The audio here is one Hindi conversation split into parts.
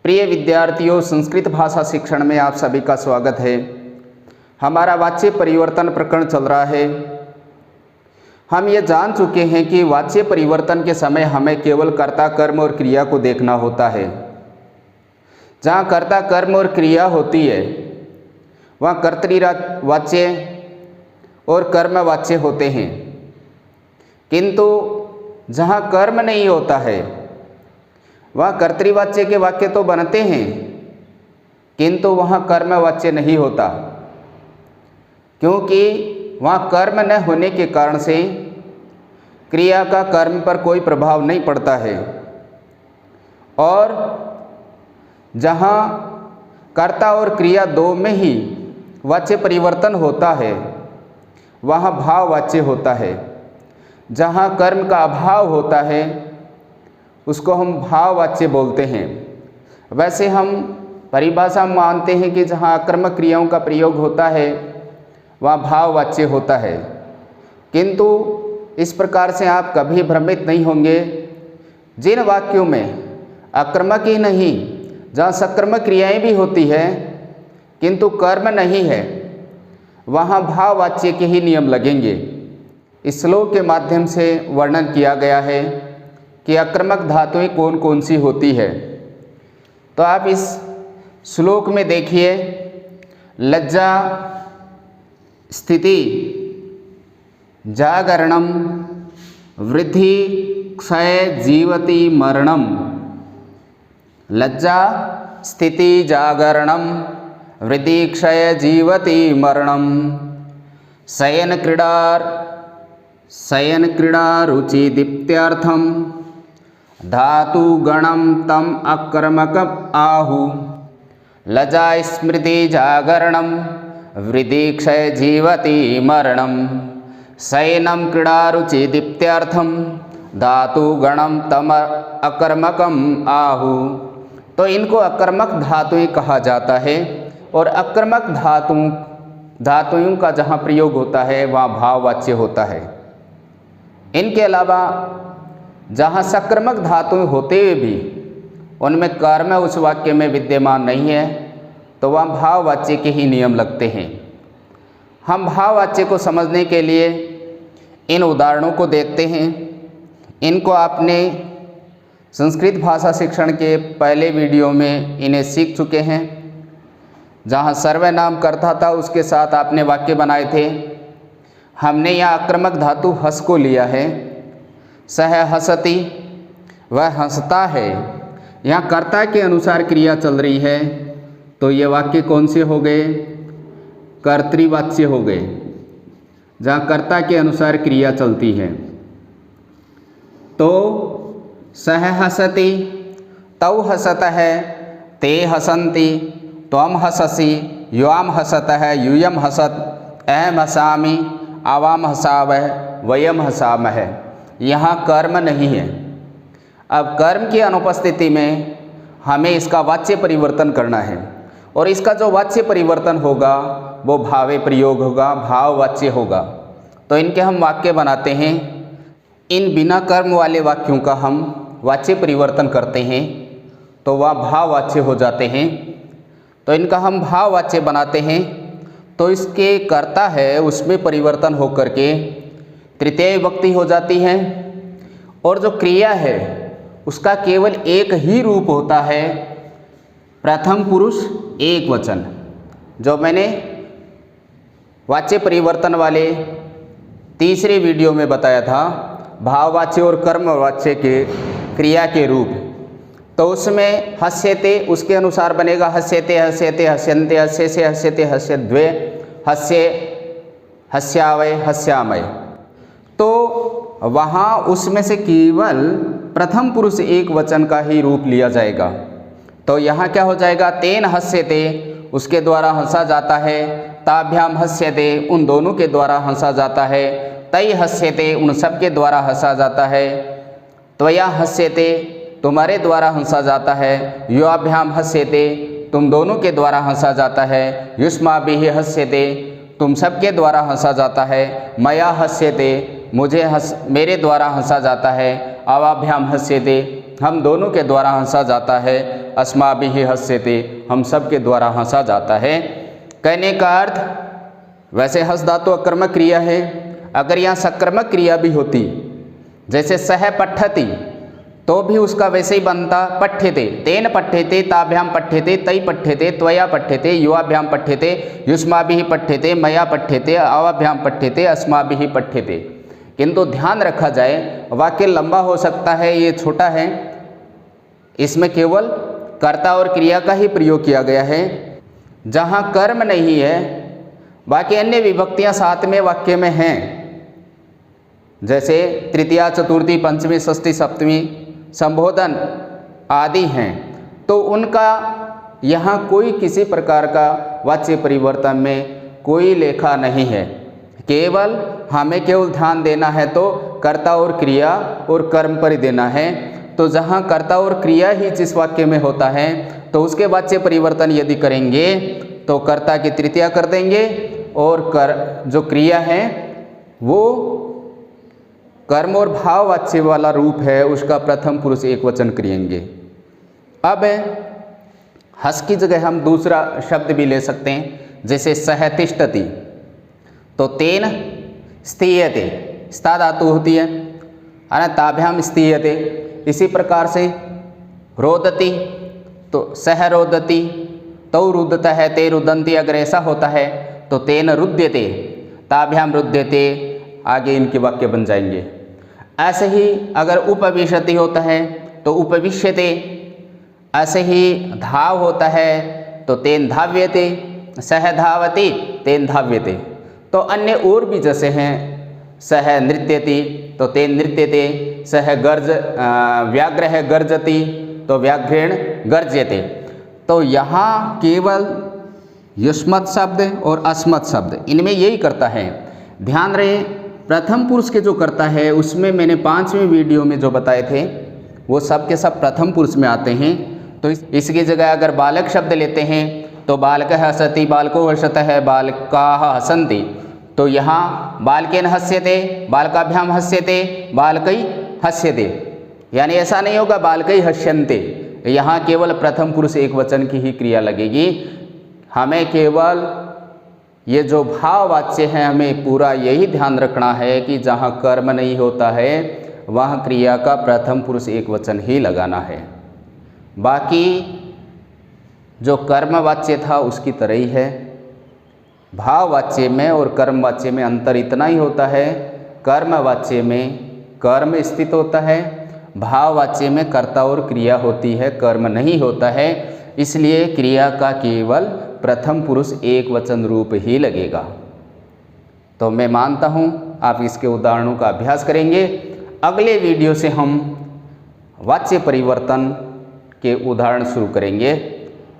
प्रिय विद्यार्थियों, संस्कृत भाषा शिक्षण में आप सभी का स्वागत है। हमारा वाच्य परिवर्तन प्रकरण चल रहा है। हम ये जान चुके हैं कि वाच्य परिवर्तन के समय हमें केवल कर्ता, कर्म और क्रिया को देखना होता है। जहाँ कर्ता, कर्म और क्रिया होती है वहाँ कर्तृवाच्य और कर्मवाच्य होते हैं, किंतु जहाँ कर्म नहीं होता है वहाँ कर्तृवाच्य के वाक्य तो बनते हैं, किंतु वहाँ कर्मवाच्य नहीं होता, क्योंकि वहाँ कर्म न होने के कारण से क्रिया का कर्म पर कोई प्रभाव नहीं पड़ता है। और जहाँ कर्ता और क्रिया दो में ही वाच्य परिवर्तन होता है वहाँ भाववाच्य होता है। जहाँ कर्म का अभाव होता है उसको हम भाववाच्य बोलते हैं। वैसे हम परिभाषा मानते हैं कि जहाँ आक्रामक क्रियाओं का प्रयोग होता है वहाँ भाववाच्य होता है, किंतु इस प्रकार से आप कभी भ्रमित नहीं होंगे। जिन वाक्यों में आक्रामक ही नहीं, जहाँ सक्रामक क्रियाएं भी होती है किंतु कर्म नहीं है, वहाँ भाववाच्य के ही नियम लगेंगे। इस श्लोक के माध्यम से वर्णन किया गया है कि आक्रामक धातुएं कौन कौन सी होती है। तो आप इस श्लोक में देखिए, लज्जा, स्थिति, जागरणम, वृद्धि, क्षय, जीवति, मरणम। लज्जा, स्थिति, जागरणम, वृद्धि, क्षय, जीवति, मरणम। शयन क्रीडा रुचि दीप्त्यर्थम धातु गणम तम अकर्मकम आहु। लज्जा, स्मृति, जागरणम, वृद्धि, क्षय, जीवति, मरणम। शयनम क्रीडा रुचि दीप्त्यर्थम धातु गणम तम अकर्मकम आहु। तो इनको अकर्मक धातुएं कहा जाता है, और अकर्मक धातुओं का जहाँ प्रयोग होता है वहाँ भाववाच्य होता है। इनके अलावा जहाँ सक्रामक धातुएं होते हुए भी उनमें कर्म उस वाक्य में विद्यमान नहीं है तो वहाँ भाववाच्य के ही नियम लगते हैं। हम भाववाच्य को समझने के लिए इन उदाहरणों को देखते हैं। इनको आपने संस्कृत भाषा शिक्षण के पहले वीडियो में इन्हें सीख चुके हैं। जहाँ सर्वनाम कर्ता था उसके साथ आपने वाक्य बनाए थे। हमने यहाँ आक्रामक धातु हस को लिया है। सह हसति, वह हंसता है। यहाँ कर्ता के अनुसार क्रिया चल रही है तो ये वाक्य कौन से हो गए? कर्तृवाच्य हो गए, जहाँ कर्ता के अनुसार क्रिया चलती है। तो सह हसति, तौ हसत है, ते हसन्ति, त्वम हससि, युवाम हसत है, यूयम हसत, अहम हसामि, आवाम हसावह, वयम हसामह। यहाँ कर्म नहीं है। अब कर्म की अनुपस्थिति में हमें इसका वाच्य परिवर्तन करना है, और इसका जो वाच्य परिवर्तन होगा वो भावे प्रयोग होगा, भाववाच्य होगा। तो इनके हम वाक्य बनाते हैं। इन बिना कर्म वाले वाक्यों का हम वाच्य परिवर्तन करते हैं तो वह भाववाच्य हो जाते हैं। तो इनका हम भाववाच्य बनाते हैं तो इसके कर्ता है उसमें परिवर्तन होकर के तृतीय विभक्ति हो जाती है, और जो क्रिया है उसका केवल एक ही रूप होता है, प्रथम पुरुष एक वचन। जो मैंने वाच्य परिवर्तन वाले तीसरे वीडियो में बताया था, भाववाच्य और कर्मवाच्य के क्रिया के रूप, तो उसमें हस्यते उसके अनुसार बनेगा हस्यते, हस्यते, हस्यन्ते, हस्यसे, हस्यते, हस्यद्वे, हस्य, हस्यावय, हस्यामय। तो वहाँ उसमें से केवल प्रथम पुरुष एक वचन का ही रूप लिया जाएगा। तो यहाँ क्या हो जाएगा? तेन हस्यते, उसके द्वारा हंसा जाता है। ताभ्याम हस्यते, उन दोनों के द्वारा हंसा जाता है। तै हस्यते, उन सब के द्वारा हंसा जाता है। त्वया हस्यते, तुम्हारे द्वारा हंसा जाता है। युवाभ्याम हस्यते, तुम दोनों के द्वारा हंसा जाता है। युष्माभिः हस्यते, तुम सब के द्वारा हंसा जाता है। मया हस्यते, मेरे द्वारा हंसा जाता है। अवाभ्याम हस्यते, हम दोनों के द्वारा हंसा जाता है। अस्माभिः हस्यते, हम सब के द्वारा हंसा जाता है। कहने का अर्थ, वैसे हंस धातु अकर्मक क्रिया है, अगर यहाँ सकर्मक क्रिया भी होती, जैसे सह पठति, तो भी उसका वैसे ही बनता पठ्यते, तेन पठ्यते, ताभ्याम पठ्यते, तई पठ्यते, त्वया पठ्यते, युवाभ्याम पठ्यते, युष्माभिः पठ्यते, मया पठ्यते, अवाभ्याम पठ्यते, अस्माभिः पठ्यते। किंतु ध्यान रखा जाए, वाक्य लंबा हो सकता है, ये छोटा है, इसमें केवल कर्ता और क्रिया का ही प्रयोग किया गया है। जहाँ कर्म नहीं है, बाकी अन्य विभक्तियाँ सातवें वाक्य में हैं, जैसे तृतीया, चतुर्थी, पंचमी, षष्ठी, सप्तमी, संबोधन आदि हैं, तो उनका यहाँ कोई किसी प्रकार का वाच्य परिवर्तन में कोई लेखा नहीं है। हमें केवल ध्यान देना है तो कर्ता और क्रिया और कर्म पर ही देना है। तो जहाँ कर्ता और क्रिया ही जिस वाक्य में होता है, तो उसके वाच्य परिवर्तन यदि करेंगे तो कर्ता की तृतीया कर देंगे और जो क्रिया है वो कर्म और भाववाच्य वाला रूप है, उसका प्रथम पुरुष एक वचन करेंगे। अब हस की जगह हम दूसरा शब्द भी ले सकते हैं, जैसे सह तिष्ठति, तो तेन स्थीयते, स्था धातु होती है ना, ताभ्याम स्थीयते। इसी प्रकार से रोदति, तो सह रोदति, तौ रुदता है, ते रुदंती, अगर ऐसा होता है तो तेन रुद्यते, ताभ्याम रुद्यते, आगे इनके वाक्य बन जाएंगे। ऐसे ही अगर उपविशति होता है तो उपविश्यते, ऐसे ही धाव होता है तो तेन धाव्यते, सह धावति, तेन धाव्यते। तो अन्य और भी जैसे हैं, सह नृत्यति तो तेन नृत्यते, सह व्याघ्रः गर्जति तो व्याघ्रेण गर्ज्यते। तो यहाँ केवल युष्मत् शब्द और अस्मत् शब्द, इनमें यही करता है। ध्यान रहे, प्रथम पुरुष के जो करता है उसमें मैंने 5वें वीडियो में जो बताए थे वो सब के सब प्रथम पुरुष में आते हैं। तो इसकी जगह अगर बालक शब्द लेते हैं तो बालकः हसति, बालको हसतः, बालकाः हसन्ति। तो यहाँ बालकेन हस्यते, बालकाभ्याम हस्यते, बालकै हस्यते, यानी ऐसा नहीं होगा बालकै हस्यन्ते। यहाँ केवल प्रथम पुरुष एक वचन की ही क्रिया लगेगी। हमें केवल ये जो भाववाच्य है, हमें पूरा यही ध्यान रखना है कि जहाँ कर्म नहीं होता है वहाँ क्रिया का प्रथम पुरुष एक वचन ही लगाना है। बाकी जो कर्मवाच्य था उसकी तरह ही है। भाववाच्य में और कर्मवाच्य में अंतर इतना ही होता है, कर्मवाच्य में कर्म स्थित होता है, भाववाच्य में कर्ता और क्रिया होती है, कर्म नहीं होता है। इसलिए क्रिया का केवल प्रथम पुरुष एक वचन रूप ही लगेगा। तो मैं मानता हूँ आप इसके उदाहरणों का अभ्यास करेंगे। अगले वीडियो से हम वाच्य परिवर्तन के उदाहरण शुरू करेंगे,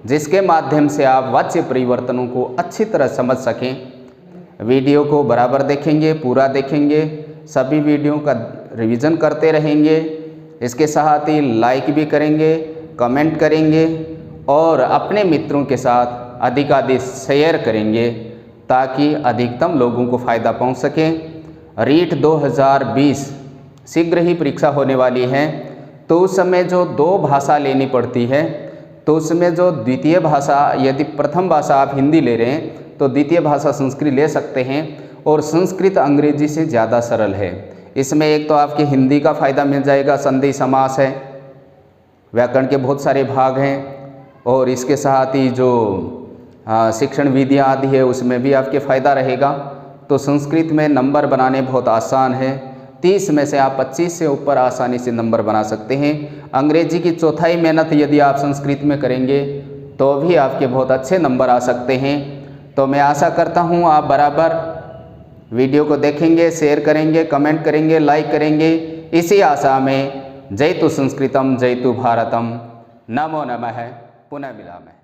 जिसके माध्यम से आप वाच्य परिवर्तनों को अच्छी तरह समझ सकें। वीडियो को बराबर देखेंगे, पूरा देखेंगे, सभी वीडियो का रिवीजन करते रहेंगे। इसके साथ ही लाइक भी करेंगे, कमेंट करेंगे और अपने मित्रों के साथ अधिकाधिक शेयर करेंगे ताकि अधिकतम लोगों को फ़ायदा पहुंच सके। रीट 2020 शीघ्र ही परीक्षा होने वाली है, तो उस समय जो 2 भाषा लेनी पड़ती है, तो उसमें जो द्वितीय भाषा, यदि प्रथम भाषा आप हिंदी ले रहे हैं तो द्वितीय भाषा संस्कृत ले सकते हैं, और संस्कृत अंग्रेजी से ज़्यादा सरल है। इसमें एक तो आपके हिंदी का फ़ायदा मिल जाएगा, संधि समास है, व्याकरण के बहुत सारे भाग हैं, और इसके साथ ही जो शिक्षण विधियाँ आदि है उसमें भी आपके फ़ायदा रहेगा। तो संस्कृत में नंबर बनाने बहुत आसान है, 30 में से आप 25 से ऊपर आसानी से नंबर बना सकते हैं। अंग्रेजी की चौथाई मेहनत यदि आप संस्कृत में करेंगे तो भी आपके बहुत अच्छे नंबर आ सकते हैं। तो मैं आशा करता हूँ आप बराबर वीडियो को देखेंगे, शेयर करेंगे, कमेंट करेंगे, लाइक करेंगे। इसी आशा में जयतु संस्कृतम जयतु भारतम। नमो नमः। पुनः मिलामः।